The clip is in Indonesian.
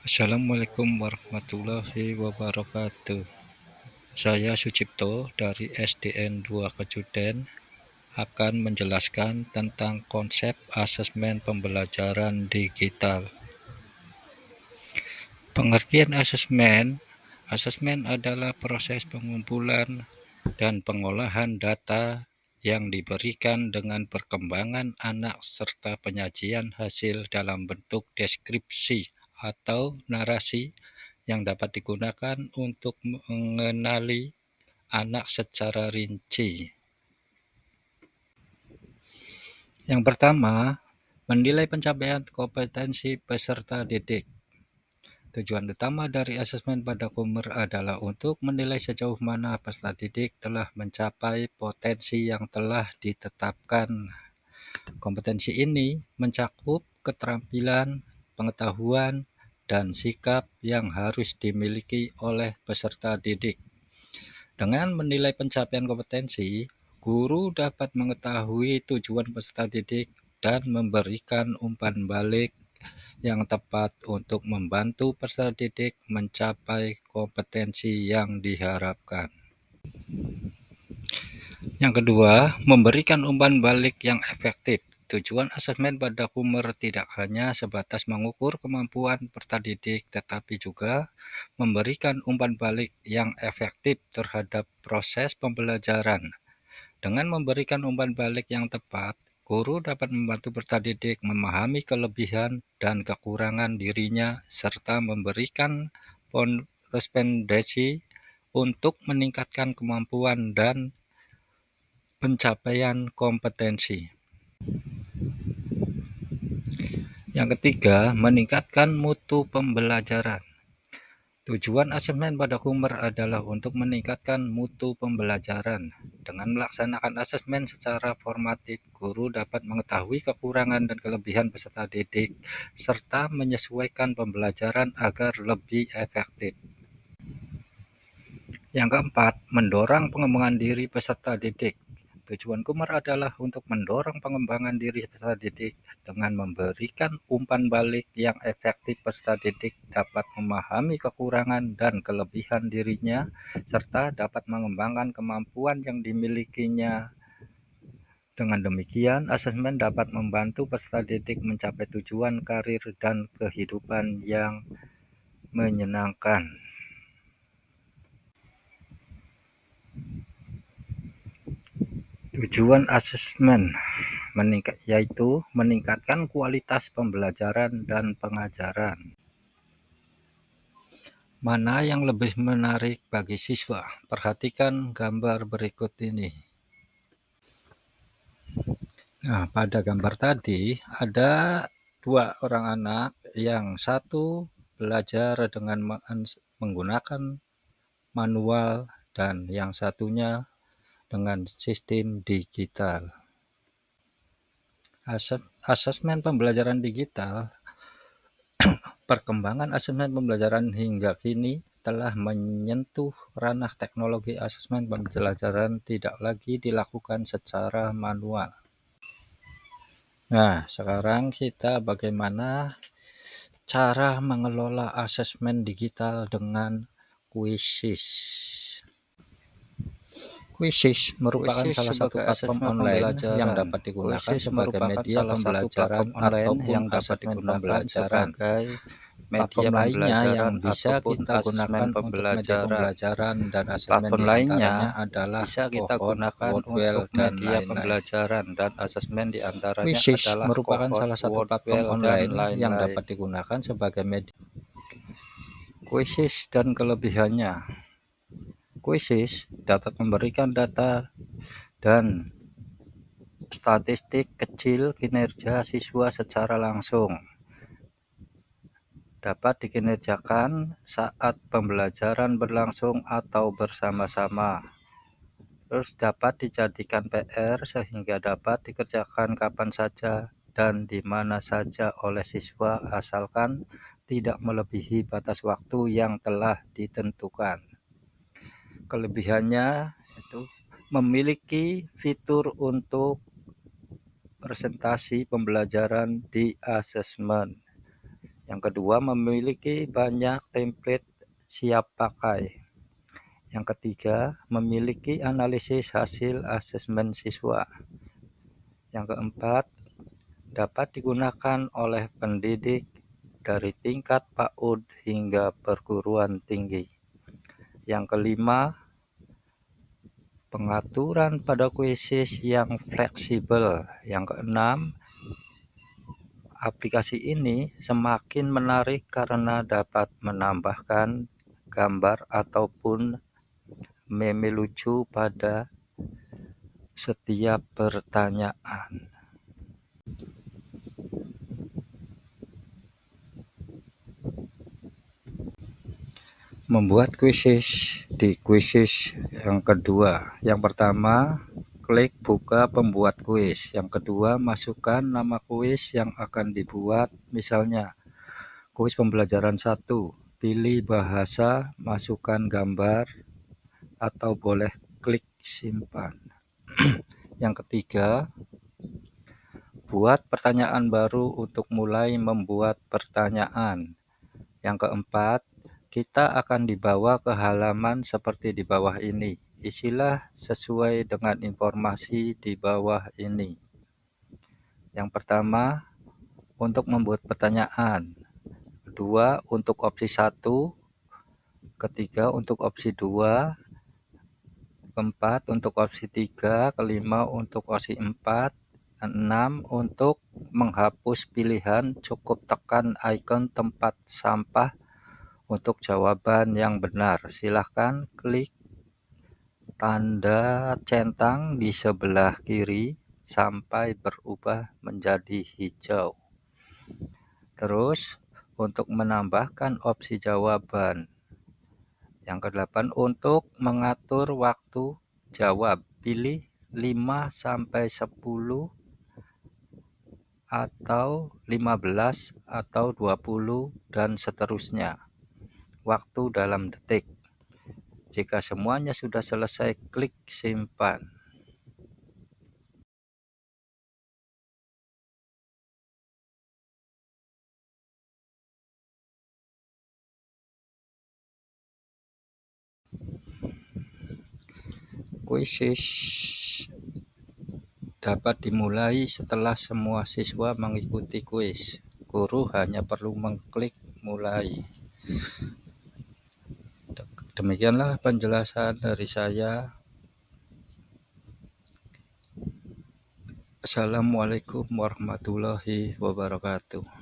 Assalamualaikum warahmatullahi wabarakatuh. Saya Sucipto dari SDN 2 Kejuten akan menjelaskan tentang konsep asesmen pembelajaran digital. Pengertian asesmen, asesmen adalah proses pengumpulan dan pengolahan data yang diberikan dengan perkembangan anak serta penyajian hasil dalam bentuk deskripsi atau narasi yang dapat digunakan untuk mengenali anak secara rinci. Yang pertama, menilai pencapaian kompetensi peserta didik. Tujuan utama dari asesmen pada Kummer adalah untuk menilai sejauh mana peserta didik telah mencapai potensi yang telah ditetapkan. Kompetensi ini mencakup keterampilan, pengetahuan, dan sikap yang harus dimiliki oleh peserta didik. Dengan menilai pencapaian kompetensi, guru dapat mengetahui tujuan peserta didik dan memberikan umpan balik yang tepat untuk membantu peserta didik mencapai kompetensi yang diharapkan. Yang kedua, memberikan umpan balik yang efektif. Tujuan asesmen pada Kummer tidak hanya sebatas mengukur kemampuan peserta didik, tetapi juga memberikan umpan balik yang efektif terhadap proses pembelajaran. Dengan memberikan umpan balik yang tepat, guru dapat membantu peserta didik memahami kelebihan dan kekurangan dirinya serta memberikan rekomendasi untuk meningkatkan kemampuan dan pencapaian kompetensi. Yang ketiga, meningkatkan mutu pembelajaran. Tujuan asesmen pada Kummer adalah untuk meningkatkan mutu pembelajaran. Dengan melaksanakan asesmen secara formatif, guru dapat mengetahui kekurangan dan kelebihan peserta didik, serta menyesuaikan pembelajaran agar lebih efektif. Yang keempat, mendorong pengembangan diri peserta didik. Tujuan Kummer adalah untuk mendorong pengembangan diri peserta didik dengan memberikan umpan balik yang efektif. Peserta didik dapat memahami kekurangan dan kelebihan dirinya, serta dapat mengembangkan kemampuan yang dimilikinya. Dengan demikian, asesmen dapat membantu peserta didik mencapai tujuan karir dan kehidupan yang menyenangkan. Tujuan asesmen yaitu meningkatkan kualitas pembelajaran dan pengajaran. Mana yang lebih menarik bagi siswa? Perhatikan gambar berikut ini. Nah, pada gambar tadi ada dua orang anak, yang satu belajar dengan menggunakan manual dan yang satunya dengan sistem digital. Asesmen pembelajaran digital. Perkembangan asesmen pembelajaran hingga kini telah menyentuh ranah teknologi. Asesmen pembelajaran tidak lagi dilakukan secara manual. Nah, sekarang kita bagaimana cara mengelola asesmen digital dengan Quizizz. Quizizz merupakan salah satu platform online yang dapat digunakan sebagai media pembelajaran ataupun asesmen pembelajaran. Media lainnya yang bisa kita gunakan untuk media pembelajaran dan asesmen diantaranya adalah Pohon, Wordwell, dan lain-lain. Quizizz merupakan salah satu platform online yang dapat digunakan sebagai media. Quizizz dan kelebihannya. Quizizz dapat memberikan data dan statistik kecil kinerja siswa secara langsung. Dapat dikinerjakan saat pembelajaran berlangsung atau bersama-sama. Terus dapat dijadikan PR sehingga dapat dikerjakan kapan saja dan di mana saja oleh siswa asalkan tidak melebihi batas waktu yang telah ditentukan. Kelebihannya itu memiliki fitur untuk presentasi pembelajaran di asesmen. Yang kedua, memiliki banyak template siap pakai. Yang ketiga, memiliki analisis hasil asesmen siswa. Yang keempat, dapat digunakan oleh pendidik dari tingkat PAUD hingga perguruan tinggi. Yang kelima, pengaturan pada kuisis yang fleksibel. Yang keenam, aplikasi ini semakin menarik karena dapat menambahkan gambar ataupun meme lucu pada setiap pertanyaan. Membuat kuisis di kuisis yang kedua. Yang pertama, klik buka pembuat kuis. Yang kedua, masukkan nama kuis yang akan dibuat. Misalnya, kuis pembelajaran 1. Pilih bahasa, masukkan gambar, atau boleh klik simpan. Yang ketiga, buat pertanyaan baru untuk mulai membuat pertanyaan. Yang keempat, kita akan dibawa ke halaman seperti di bawah ini. Isilah sesuai dengan informasi di bawah ini. Yang pertama, untuk membuat pertanyaan. Kedua, untuk opsi 1. Ketiga, untuk opsi 2. Keempat, untuk opsi 3. Kelima, untuk opsi 4. 6. Untuk menghapus pilihan, cukup tekan ikon tempat sampah untuk jawaban yang benar. Silahkan klik tanda centang di sebelah kiri sampai berubah menjadi hijau. Terus, untuk menambahkan opsi jawaban. Yang ke-8, untuk mengatur waktu jawab, pilih 5-10 atau 15 atau 20 dan seterusnya. Waktu dalam detik. Jika semuanya sudah selesai, klik simpan. Kuisis dapat dimulai setelah semua siswa mengikuti kuis. Guru hanya perlu mengklik mulai. Demikianlah penjelasan dari saya. Assalamualaikum warahmatullahi wabarakatuh.